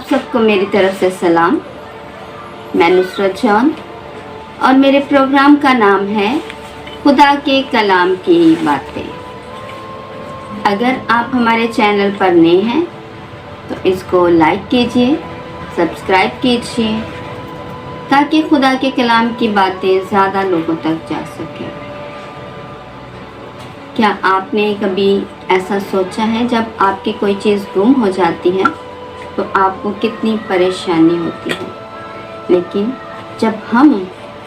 सबको मेरी तरफ से सलाम। मैं नुसरत जॉन और मेरे प्रोग्राम का नाम है खुदा के कलाम की बातें। अगर आप हमारे चैनल पर नए हैं तो इसको लाइक कीजिए, सब्सक्राइब कीजिए ताकि खुदा के कलाम की बातें ज़्यादा लोगों तक जा सकें। क्या आपने कभी ऐसा सोचा है जब आपकी कोई चीज़ गुम हो जाती है तो आपको कितनी परेशानी होती है, लेकिन जब हम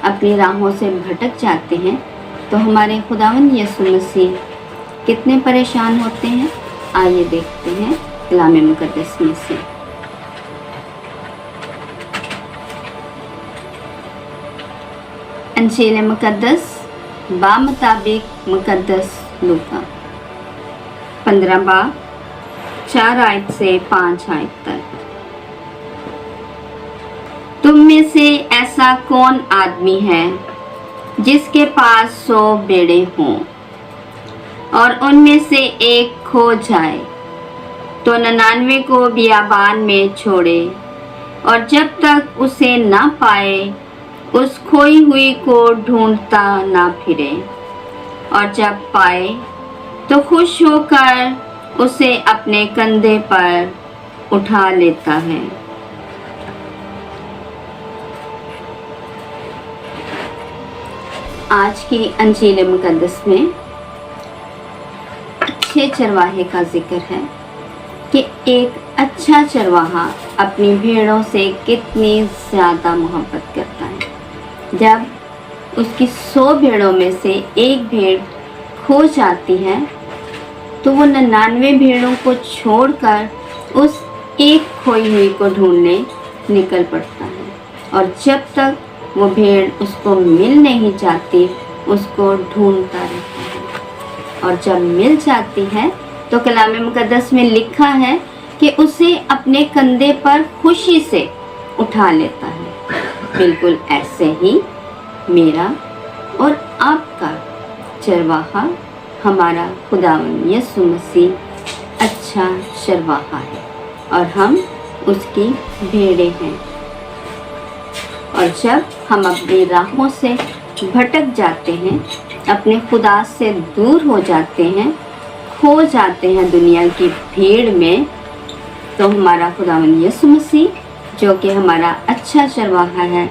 अपनी राहों से भटक जाते हैं तो हमारे खुदावंद यीशु मसीह कितने परेशान होते हैं। आइए देखते हैं कलाम मुकद्दस में से। अंजील मुकद्दस बामुताबिक मुकद्दस लूका 15 बाब 4 आयत से 5 आयत तक। तुम में से ऐसा कौन आदमी है जिसके पास 100 भेड़ें हों और उनमें से एक खो जाए तो 99 को बियाबान में छोड़े और जब तक उसे ना पाए उस खोई हुई को ढूंढता ना फिरे, और जब पाए तो खुश होकर उसे अपने कंधे पर उठा लेता है। आज की अंजील मुकद्दस में अच्छे चरवाहे का जिक्र है कि एक अच्छा चरवाहा अपनी भेड़ों से कितनी ज़्यादा मोहब्बत करता है। जब उसकी 100 भेड़ों में से एक भेड़ खो जाती है तो वो 99 भेड़ों को छोड़कर उस एक खोई हुई को ढूंढने निकल पड़ता है, और जब तक वो भेड़ उसको मिल नहीं जाती उसको ढूंढता रहता है, और जब मिल जाती है तो कलाम मुकद्दस में लिखा है कि उसे अपने कंधे पर खुशी से उठा लेता है। बिल्कुल ऐसे ही मेरा और आपका चरवाहा हमारा खुदावंद यीशु मसीह अच्छा चरवाहा है और हम उसकी भेड़ें हैं। और जब हम अपनी राहों से भटक जाते हैं, अपने खुदा से दूर हो जाते हैं, खो जाते हैं दुनिया की भीड़ में, तो हमारा खुदावंद यीशु मसीह जो कि हमारा अच्छा चरवाहा है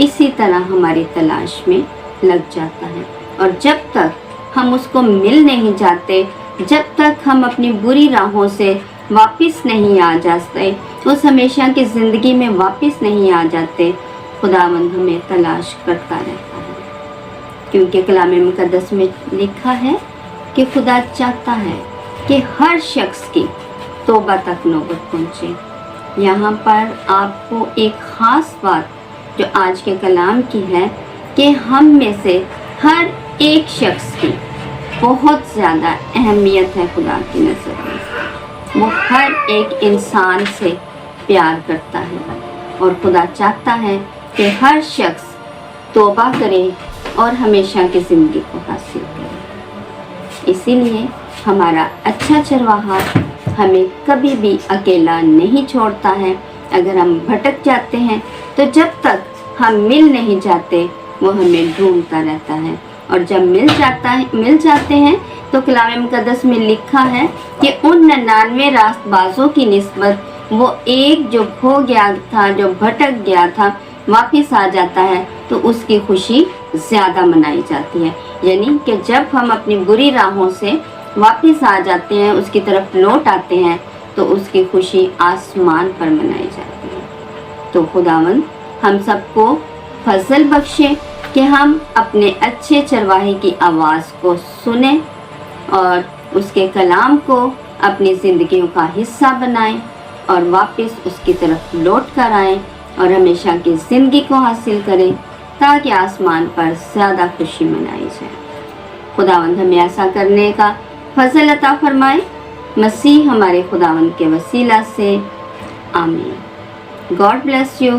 इसी तरह हमारी तलाश में लग जाता है। और जब तक हम उसको मिल नहीं जाते, जब तक हम अपनी बुरी राहों से वापस नहीं आ जाते, उस हमेशा की ज़िंदगी में वापस नहीं आ जाते, खुदावंद हमें तलाश करता रहता है। क्योंकि कलाम मुकद्दस में लिखा है कि खुदा चाहता है कि हर शख्स की तौबा तक नौबत पहुँचे। यहाँ पर आपको एक ख़ास बात जो आज के कलाम की है कि हम में से हर एक शख्स की बहुत ज़्यादा अहमियत है खुदा की नज़र में। वो हर एक इंसान से प्यार करता है और खुदा चाहता है कि हर शख्स तौबा करे और हमेशा की ज़िंदगी को हासिल करे। इसीलिए हमारा अच्छा चरवाहा हमें कभी भी अकेला नहीं छोड़ता है। अगर हम भटक जाते हैं तो जब तक हम मिल नहीं जाते वो हमें ढूंढता रहता है, और जब मिल जाते हैं तो कलाम मुकद्दस में लिखा है कि उन 99 रास्तबाजों की निस्बत वो एक जो खो गया था, जो भटक गया था, वापस आ जाता है तो उसकी खुशी ज़्यादा मनाई जाती है। यानी कि जब हम अपनी बुरी राहों से वापस आ जाते हैं, उसकी तरफ लौट आते हैं, तो उसकी खुशी आसमान पर मनाई जाती है। तो खुदावंद हम सबको फजल बख्शे कि हम अपने अच्छे चरवाहे की आवाज़ को सुने और उसके कलाम को अपनी ज़िंदगियों का हिस्सा बनाएं और वापस उसकी तरफ लौट कर आएँ और हमेशा की ज़िंदगी को हासिल करें ताकि आसमान पर ज़्यादा खुशी मनाई जाए। खुदावंद हमें ऐसा करने का फजल अता फरमाए, मसीह हमारे खुदावंद के वसीला से, आमीन। God bless you.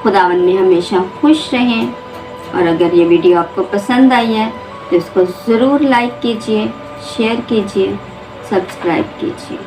खुदावंद में हमेशा खुश रहें। और अगर ये वीडियो आपको पसंद आई है तो इसको ज़रूर लाइक कीजिए, शेयर कीजिए, सब्सक्राइब कीजिए।